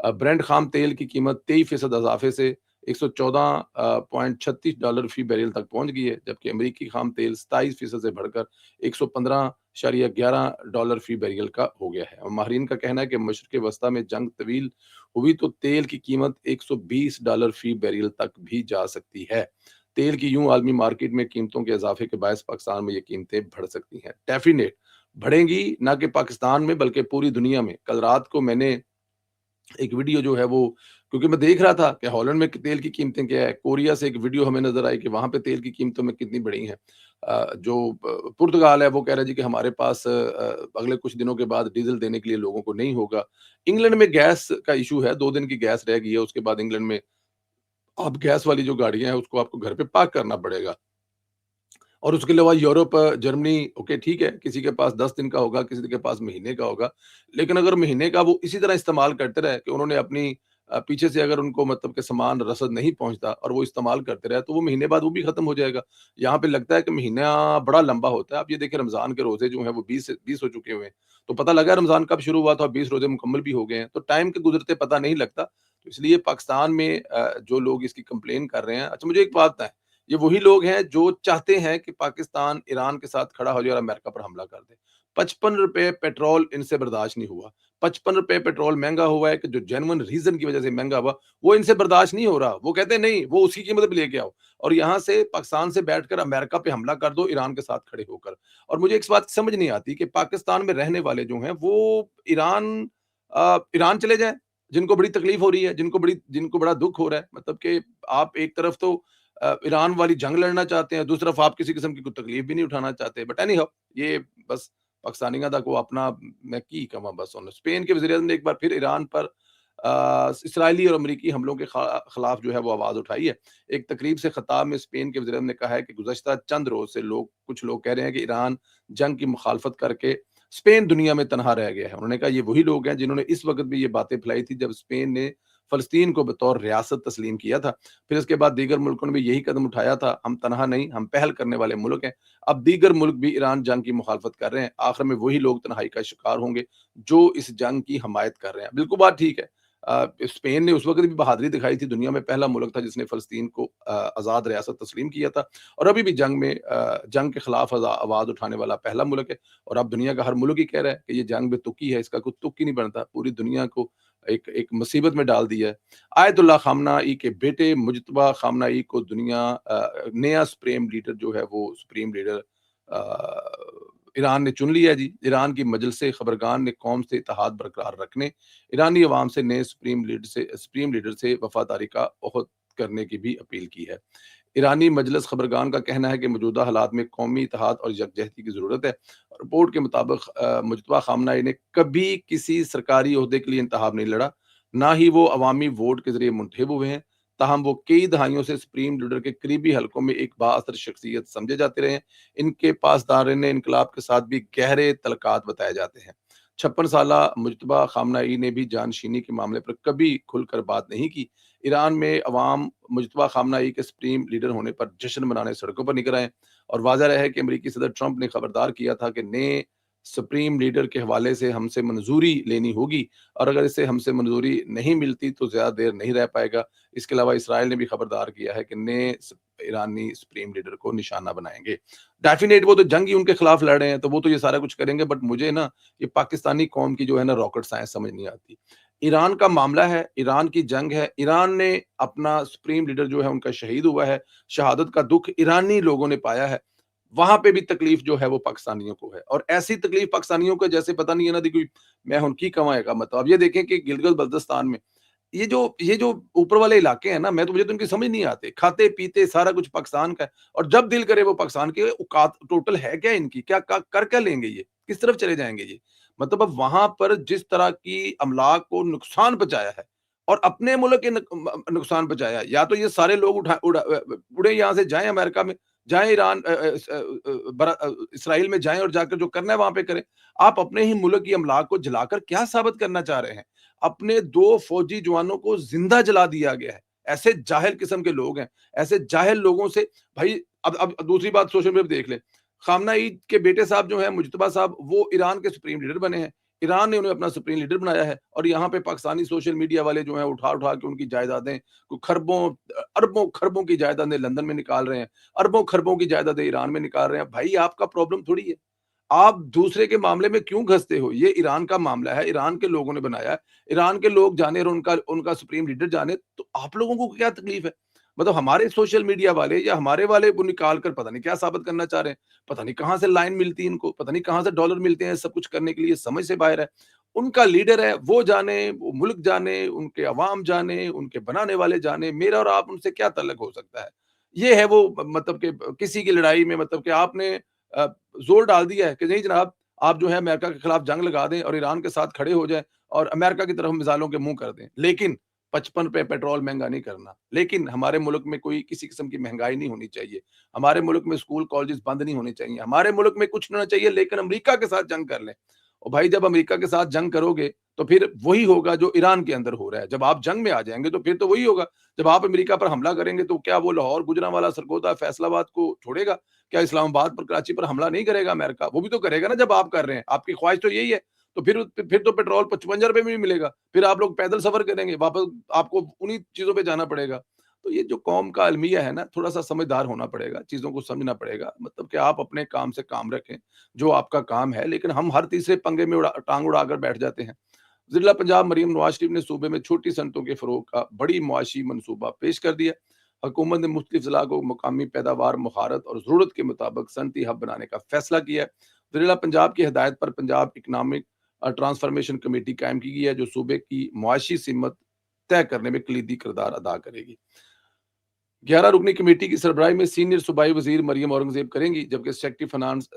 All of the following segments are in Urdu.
برینڈ خام تیل کی قیمت 23% اضافے سے $114.36 فی بیرل تک پہنچ گئی ہے، جبکہ امریکی خام تیل 27% سے بڑھ کر $115.11 فی بیرل کا ہو گیا ہے۔ اور ماہرین کا کہنا ہے کہ مشرق وسطیٰ میں جنگ طویل ہوئی تو تیل کی قیمت $120 فی بیرل تک بھی جا سکتی ہے۔ تیل کی یوں عالمی مارکیٹ میں قیمتوں کے اضافے کے باعث پاکستان میں یہ قیمتیں بڑھ سکتی ہیں، ڈیفینیٹ بڑھیں گی، نہ کہ پاکستان میں بلکہ پوری دنیا میں۔ کل رات کو میں نے ایک ویڈیو جو ہے وہ، کیونکہ میں دیکھ رہا تھا کہ ہالینڈ میں تیل کی قیمتیں کیا ہے، کوریا سے ایک ویڈیو ہمیں نظر آئی کہ وہاں پہ تیل کی قیمتوں میں کتنی بڑی ہیں۔ جو پرتگال ہے وہ کہہ رہا ہے جی کہ ہمارے پاس اگلے کچھ دنوں کے بعد ڈیزل دینے کے لیے لوگوں کو نہیں ہوگا۔ انگلینڈ میں گیس کا ایشو ہے، 2 دن کی گیس رہ گئی ہے، اس کے بعد انگلینڈ میں اب گیس والی جو گاڑیاں ہیں اس کو آپ کو گھر پہ پارک کرنا پڑے گا۔ اور اس کے علاوہ یورپ، جرمنی، اوکے ٹھیک ہے، کسی کے پاس 10 دن کا ہوگا، کسی کے پاس مہینے کا ہوگا، لیکن اگر مہینے کا وہ اسی طرح استعمال کرتے رہے کہ انہوں نے اپنی پیچھے سے اگر ان کو مطلب کہ سامان رسد نہیں پہنچتا اور وہ استعمال کرتے رہے تو وہ مہینے بعد وہ بھی ختم ہو جائے گا۔ یہاں پہ لگتا ہے کہ مہینہ بڑا لمبا ہوتا ہے۔ آپ یہ دیکھیں رمضان کے روزے جو ہیں وہ 20 ہو چکے ہوئے ہیں، تو پتہ لگا رمضان کب شروع ہوا تھا اور 20 روزے مکمل بھی ہو گئے ہیں، تو ٹائم کے گزرتے پتہ نہیں لگتا۔ تو اس لیے پاکستان میں جو لوگ اس کی کمپلین کر رہے ہیں، اچھا مجھے ایک بات بتائیں، یہ وہی لوگ ہیں جو چاہتے ہیں کہ پاکستان ایران کے ساتھ کھڑا ہو جائے اور امریکہ پر حملہ کر دے۔ 55 روپے پیٹرول ان سے برداشت نہیں ہوا۔ 55 روپے پیٹرول مہنگا ہوا ہے کہ جو جینون ریزن کی وجہ سے مہنگا ہوا وہ ان سے برداشت نہیں ہو رہا۔ وہ کہتے ہیں نہیں، وہ اسی قیمت پہ لے کے آؤ اور یہاں سے پاکستان سے بیٹھ کر امریکہ پہ حملہ کر دو ایران کے ساتھ کھڑے ہو کر۔ اور مجھے ایک بات سمجھ نہیں آتی کہ پاکستان میں رہنے والے جو ہیں وہ ایران چلے جائیں، جن کو بڑی تکلیف ہو رہی ہے، جن کو بڑا دکھ ہو رہا ہے، مطلب کہ آپ ایک طرف تو ایران والی جنگ لڑنا چاہتے ہیں، دوسری طرف آپ کسی قسم کی کوئی تکلیف بھی نہیں اٹھانا چاہتے، بٹ اینی ہاؤ یہ بس پاکستانیوں دا کو اپنا میں کی کہاں بس ہونا۔ اسپین کے وزیر اعظم نے ایک بار پھر ایران پر اسرائیلی اور امریکی حملوں کے خلاف جو ہے وہ آواز اٹھائی ہے۔ ایک تقریب سے خطاب میں اسپین کے وزیر اعظم نے کہا ہے کہ گزشتہ چند روز سے کچھ لوگ کہہ رہے ہیں کہ ایران جنگ کی مخالفت کر کے اسپین دنیا میں تنہا رہ گیا ہے۔ انہوں نے کہا یہ وہی لوگ ہیں جنہوں نے اس وقت بھی یہ باتیں پھیلائی تھی جب اسپین نے فلسطین کو بطور ریاست تسلیم کیا تھا، پھر اس کے بعد دیگر ملکوں نے بھی یہی قدم اٹھایا تھا۔ ہم تنہا نہیں، ہم پہل کرنے والے ملک ہیں۔ اب دیگر ملک بھی ایران جنگ کی مخالفت کر رہے ہیں، آخر میں وہی لوگ تنہائی کا شکار ہوں گے جو اس جنگ کی حمایت کر رہے ہیں۔ بالکل بات ٹھیک ہے۔ اسپین نے اس وقت بھی بہادری دکھائی تھی، دنیا میں پہلا ملک تھا جس نے فلسطین کو آزاد ریاست تسلیم کیا تھا، اور ابھی بھی جنگ کے خلاف آواز اٹھانے والا پہلا ملک ہے۔ اور اب دنیا کا ہر ملک ہی کہہ رہا ہے کہ یہ جنگ بے تکی ہے، اس کا کوئی تک ہی نہیں بنتا، پوری دنیا کو ایک مصیبت میں ڈال دیا ہے۔ آیت اللہ خامنہ ای کے بیٹے مجتبیٰ خامنہ ای کو نیا سپریم لیڈر جو ہے وہ سپریم لیڈر ایران نے چن لیا ہے جی۔ ایران کی مجلس خبرگان نے قوم سے اتحاد برقرار رکھنے، ایرانی عوام سے نئے سپریم لیڈر سے وفاداری کا عہد کرنے کی بھی اپیل کی ہے۔ ایرانی مجلس خبرگان کا کہنا ہے کہ موجودہ حالات میں قومی اتحاد اور یکجہتی کی ضرورت ہے۔ رپورٹ کے مطابق مجتبیٰ خامنہ ای نے کبھی کسی سرکاری عہدے کے لیے انتخاب نہیں لڑا، نہ ہی وہ عوامی ووٹ کے ذریعے منتخب ہوئے ہیں، تاہم وہ کئی دہائیوں سے سپریم لیڈر کے قریبی حلقوں میں ایک بااثر شخصیت سمجھے جاتے رہے ہیں۔ ان کے پاسداران انقلاب کے ساتھ بھی گہرے تعلقات بتائے جاتے ہیں۔ 56 سالہ مجتبیٰ خامنہ ای نے بھی جانشینی کے معاملے پر کبھی کھل کر بات نہیں کی۔ ایران میں عوام مجتبیٰ خامنہ ای کے سپریم لیڈر ہونے پر جشن منانے سڑکوں پر نکل آئے، اور واضح رہے کہ امریکی صدر ٹرمپ نے خبردار کیا تھا کہ نئے سپریم لیڈر کے حوالے سے ہم سے منظوری لینی ہوگی، اور اگر اسے ہم سے منظوری نہیں ملتی تو زیادہ دیر نہیں رہ پائے گا۔ اس کے علاوہ اسرائیل نے بھی خبردار کیا ہے کہ نئے ایرانی سپریم لیڈر کو نشانہ بنائیں گے۔ ڈیفینیٹ وہ تو جنگ ہی ان کے خلاف لڑ رہے ہیں تو وہ تو یہ سارا کچھ کریں گے، بٹ مجھے نا یہ پاکستانی قوم کی جو ہے نا راکٹ سائنس سمجھ نہیں آتی۔ ایران کا معاملہ ہے، ایران کی جنگ ہے، ایران نے اپنا سپریم لیڈر جو ہے ان کا شہید ہوا ہے، شہادت کا دکھ ایرانی لوگوں نے پایا ہے، وہاں پہ بھی تکلیف جو ہے وہ پاکستانیوں کو ہے، اور ایسی تکلیف پاکستانیوں کو جیسے پتہ نہیں ہے نا کوئی میں ان کی کمائے گا مطلب۔ اب یہ دیکھیں کہ گلگت بلتستان میں یہ جو اوپر والے علاقے ہیں نا، مجھے تو ان کی سمجھ نہیں آتے، کھاتے پیتے سارا کچھ پاکستان کا ہے، اور جب دل کرے وہ پاکستان کے اوقات ٹوٹل ہے کیا ان کی، کیا کر کیا لیں گے، یہ کس طرف چلے جائیں گے یہ؟ مطلب اب وہاں پر جس طرح کی املاک کو نقصان پہنچایا ہے اور اپنے ملک کے نقصان پہنچایا ہے، یا تو یہ سارے لوگ اڑے یہاں سے جائیں امریکہ میں، جائیں ایران اسرائیل میں جائیں اور جا کر جو کرنا ہے وہاں پہ کریں۔ آپ اپنے ہی ملک کی املاک کو جلا کر کیا ثابت کرنا چاہ رہے ہیں؟ اپنے 2 فوجی جوانوں کو زندہ جلا دیا گیا ہے۔ ایسے جاہل قسم کے لوگ ہیں، ایسے جاہل لوگوں سے بھائی اب دوسری بات سوشل میڈیا پہ دیکھ لیں، خامنہ ای کے بیٹے صاحب جو ہیں مجتبیٰ صاحب، وہ ایران کے سپریم لیڈر بنے ہیں۔ ایران نے انہیں اپنا سپریم لیڈر بنایا ہے، اور یہاں پہ پاکستانی سوشل میڈیا والے جو ہیں اٹھا اٹھا کے ان کی جائیدادیں، کوئی خربوں اربوں خربوں کی جائیدادیں لندن میں نکال رہے ہیں، اربوں خربوں کی جائیدادیں ایران میں نکال رہے ہیں. بھائی آپ کا پرابلم تھوڑی ہے، آپ دوسرے کے معاملے میں کیوں گھستے ہو؟ یہ ایران کا معاملہ ہے، ایران کے لوگوں نے بنایا ہے، ایران کے لوگ جانے اور ان کا سپریم لیڈر جانے، تو آپ لوگوں کو کیا تکلیف ہے؟ مطلب ہمارے سوشل میڈیا والے یا ہمارے والے وہ نکال کر پتہ نہیں کیا ثابت کرنا چاہ رہے ہیں، پتہ نہیں کہاں سے لائن ملتی ہے ان کو، پتہ نہیں کہاں سے ڈالر ملتے ہیں، سب کچھ کرنے کے لیے سمجھ سے باہر ہے. ان کا لیڈر ہے، وہ جانے، وہ ملک جانے، ان کے عوام جانے، ان کے بنانے والے جانے، میرا اور آپ ان سے کیا تعلق ہو سکتا ہے؟ یہ ہے وہ مطلب کہ کسی کی لڑائی میں مطلب کہ آپ نے آ، زور ڈال دیا ہے کہ نہیں جناب، آپ جو ہے امریکہ کے خلاف جنگ لگا دیں اور ایران کے ساتھ کھڑے ہو جائیں اور امریکہ کی طرف میزائلوں کے منہ کر دیں، لیکن 55 پہ پیٹرول مہنگا نہیں کرنا، لیکن ہمارے ملک میں کوئی کسی قسم کی مہنگائی نہیں ہونی چاہیے، ہمارے ملک میں اسکول کالجز بند نہیں ہونے چاہیے، ہمارے ملک میں کچھ نہیں ہونا چاہیے، لیکن امریکہ کے ساتھ جنگ کر لیں. اور بھائی جب امریکہ کے ساتھ جنگ کرو گے تو پھر وہی ہوگا جو ایران کے اندر ہو رہا ہے. جب آپ جنگ میں آ جائیں گے تو پھر تو وہی ہوگا. جب آپ امریکہ پر حملہ کریں گے تو کیا وہ لاہور، گوجرانوالہ، سرگودا، فیصل آباد کو چھوڑے گا؟ کیا اسلام آباد پر، کراچی پر حملہ نہیں کرے گا امریکہ؟ وہ بھی تو کرے گا نا جب آپ کر رہے ہیں. آپ کی خواہش تو یہی ہے. تو پھر تو پیٹرول 55 روپے میں بھی ملے گا، پھر آپ لوگ پیدل سفر کریں گے واپس، آپ کو انہی چیزوں پہ جانا پڑے گا. تو یہ جو قوم کا المیہ ہے نا، تھوڑا سا سمجھدار ہونا پڑے گا، چیزوں کو سمجھنا پڑے گا. مطلب کہ آپ اپنے کام سے کام رکھیں جو آپ کا کام ہے، لیکن ہم ہر تیسرے پنگے میں ٹانگ اڑا کر بیٹھ جاتے ہیں. ضلع پنجاب مریم نواز شریف نے صوبے میں چھوٹی صنعتوں کے فروغ کا بڑی معاشی منصوبہ پیش کر دیا. حکومت نے مختلف ضلع کو مقامی پیداوار، مہارت اور ضرورت کے مطابق صنعتی ہب بنانے کا فیصلہ کیا ہے. ضلع پنجاب کی ہدایت پر پنجاب اکنامک ٹرانسفارمیشن کمیٹی قائم کی گئی ہے جو صوبے کی معاشی سمت طے کرنے میں کلیدی کردار ادا کرے گی. 11 رکنی کمیٹی کی سربراہی میں سینئر صوبائی وزیر مریم اورنگزیب کریں گی، جبکہ سیکٹری فنانس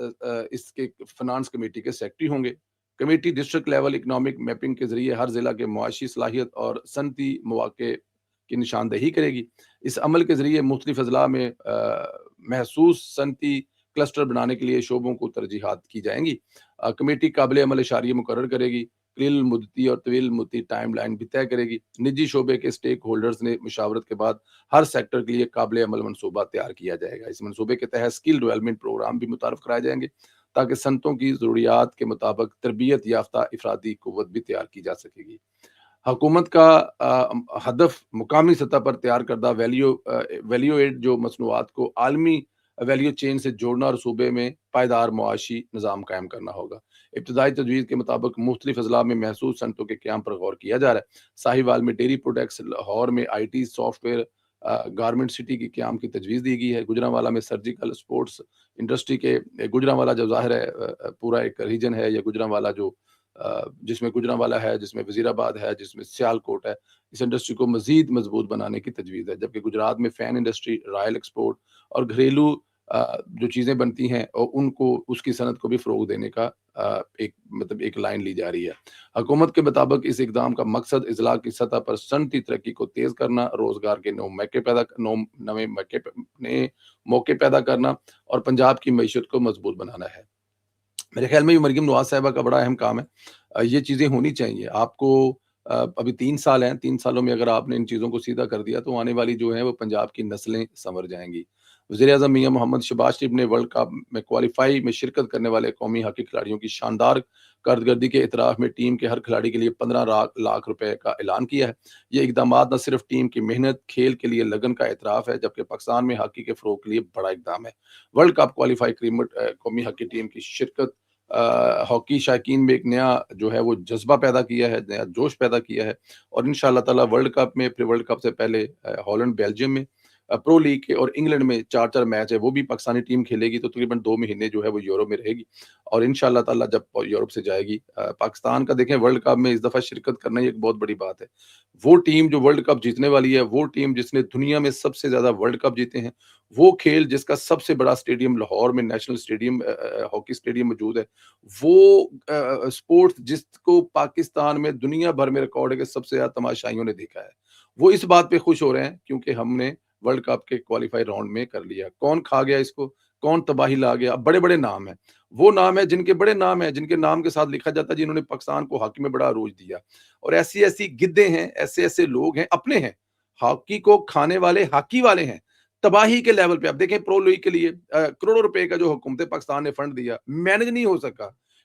اس کے فنانس کمیٹی کے سیکٹری ہوں گے. Committee district level economic mapping کے ذریعے ہر ضلع کے معاشی صلاحیت اور صنعتی مواقع کی نشاندہی کرے گی. اس عمل کے ذریعے مختلف اضلاع میں محسوس صنعتی کلسٹر بنانے کے لیے شعبوں کو ترجیحات کی جائیں گی. کمیٹی قابل عمل اشاریہ مقرر کرے گی، قلیل مدتی اور طویل مدتی ٹائم لائن بھی طے کرے گی. نجی شعبے کے اسٹیک ہولڈرز نے مشاورت کے بعد ہر سیکٹر کے لیے قابل عمل منصوبہ تیار کیا جائے گا. اس منصوبے کے تحت اسکل ڈیولپمنٹ پروگرام بھی متعارف کرائے جائیں گے تاکہ صنعتوں کی ضروریات کے مطابق تربیت یافتہ افرادی قوت بھی تیار کی جا سکے گی. حکومت کا ہدف مقامی سطح پر تیار کردہ ویلیو ایڈ جو مصنوعات کو عالمی ویلیو چین سے جوڑنا اور صوبے میں پائیدار معاشی نظام قائم کرنا ہوگا. ابتدائی تجویز کے مطابق مختلف اضلاع میں محسوس صنعتوں کے قیام پر غور کیا جا رہا ہے. ساہیوال میں ڈیری پروڈکٹس، لاہور میں I T soft where garment city کی قیام کی تجویز دی گئی ہے. گوجرانوالہ میں سرجیکل سپورٹس انڈسٹری کے، گوجرانوالہ جو ظاہر ہے پورا ایک ریجن ہے، یا گوجرانوالہ جو جس میں گوجرانوالہ ہے، جس میں وزیر آباد ہے، جس میں سیالکوٹ ہے، اس انڈسٹری کو مزید مضبوط بنانے کی تجویز ہے. جبکہ گجرات میں فین انڈسٹری، رائل ایکسپورٹ اور گھریلو جو چیزیں بنتی ہیں اور ان کو، اس کی صنعت کو بھی فروغ دینے کا ایک لائن لی جا رہی ہے. حکومت کے مطابق اس اقدام کا مقصد اضلاع کی سطح پر صنعتی ترقی کو تیز کرنا، روزگار کے نئے موقع پیدا کرنا اور پنجاب کی معیشت کو مضبوط بنانا ہے. میرے خیال میں یہ مریم نواز صاحبہ کا بڑا اہم کام ہے. یہ چیزیں ہونی چاہیے. آپ کو ابھی 3 سال ہیں، 3 سالوں میں اگر آپ نے ان چیزوں کو سیدھا کر دیا تو آنے والی جو ہے وہ پنجاب کی نسلیں سنور جائیں گی. وزیر اعظم میاں محمد شہباز شریف نے ورلڈ کپ میں کوالیفائی میں شرکت کرنے والے قومی ہاکی کھلاڑیوں کی شاندار کارکردگی کے اعتراف میں ٹیم کے ہر کھلاڑی کے لیے 15 لاکھ روپے کا اعلان کیا ہے. یہ اقدامات نہ صرف ٹیم کی محنت، کھیل کے لیے لگن کا اعتراف ہے، جبکہ پاکستان میں ہاکی کے فروغ کے لیے بڑا اقدام ہے. ورلڈ کپ کوالیفائی قومی ہاکی ٹیم کی شرکت ہاکی شائقین میں ایک نیا جو ہے وہ جذبہ پیدا کیا ہے، نیا جوش پیدا کیا ہے. اور ان شاء اللہ تعالیٰ ورلڈ کپ میں، پھر ورلڈ کپ سے پہلے ہالینڈ، بیلجیم میں پرو لیگ کے، اور انگلینڈ میں 4 میچ ہے، وہ بھی پاکستانی ٹیم کھیلے گی. تو تقریباً 2 مہینے جو ہے وہ یورپ میں رہے گی، اور ان شاء اللہ تعالیٰ جب یورپ سے جائے گی پاکستان کا، دیکھیں ورلڈ کپ میں اس دفعہ شرکت کرنا یہ ایک بہت بڑی بات ہے. وہ ٹیم جو ورلڈ کپ جیتنے والی ہے، وہ ٹیم جس نے دنیا میں سب سے زیادہ ورلڈ کپ جیتے ہیں، وہ کھیل جس کا سب سے بڑا اسٹیڈیم لاہور میں نیشنل اسٹیڈیم ہاکی اسٹیڈیم موجود ہے، وہ اسپورٹس جس کو پاکستان میں دنیا بھر میں ریکارڈ ہے کہ سب سے زیادہ تماشائیوں نے دیکھا ہے، وہ اس بات پہ خوش ہو رہے ہیں کیونکہ ہم نے ورلڈ کپ کے کوالیفائی راؤنڈ میں کر لیا. کون کھا گیا اس کو، کون تباہی لا گیا؟ اب بڑے بڑے نام ہیں، وہ نام ہے جن کے بڑے نام ہیں، جن کے نام کے ساتھ لکھا جاتا ہے جنہوں نے پاکستان کو ہاکی میں بڑا عروج دیا. اور ایسی ایسی گدے ہیں، ایسے ایسے لوگ ہیں، اپنے ہیں، ہاکی کو کھانے والے، ہاکی والے ہیں تباہی کے لیول پہ. اب دیکھیں پرو لیگ کے لیے کروڑوں روپے کا جو حکومت پاکستان نے فنڈ دیا، مینج نہیں ہو سکا.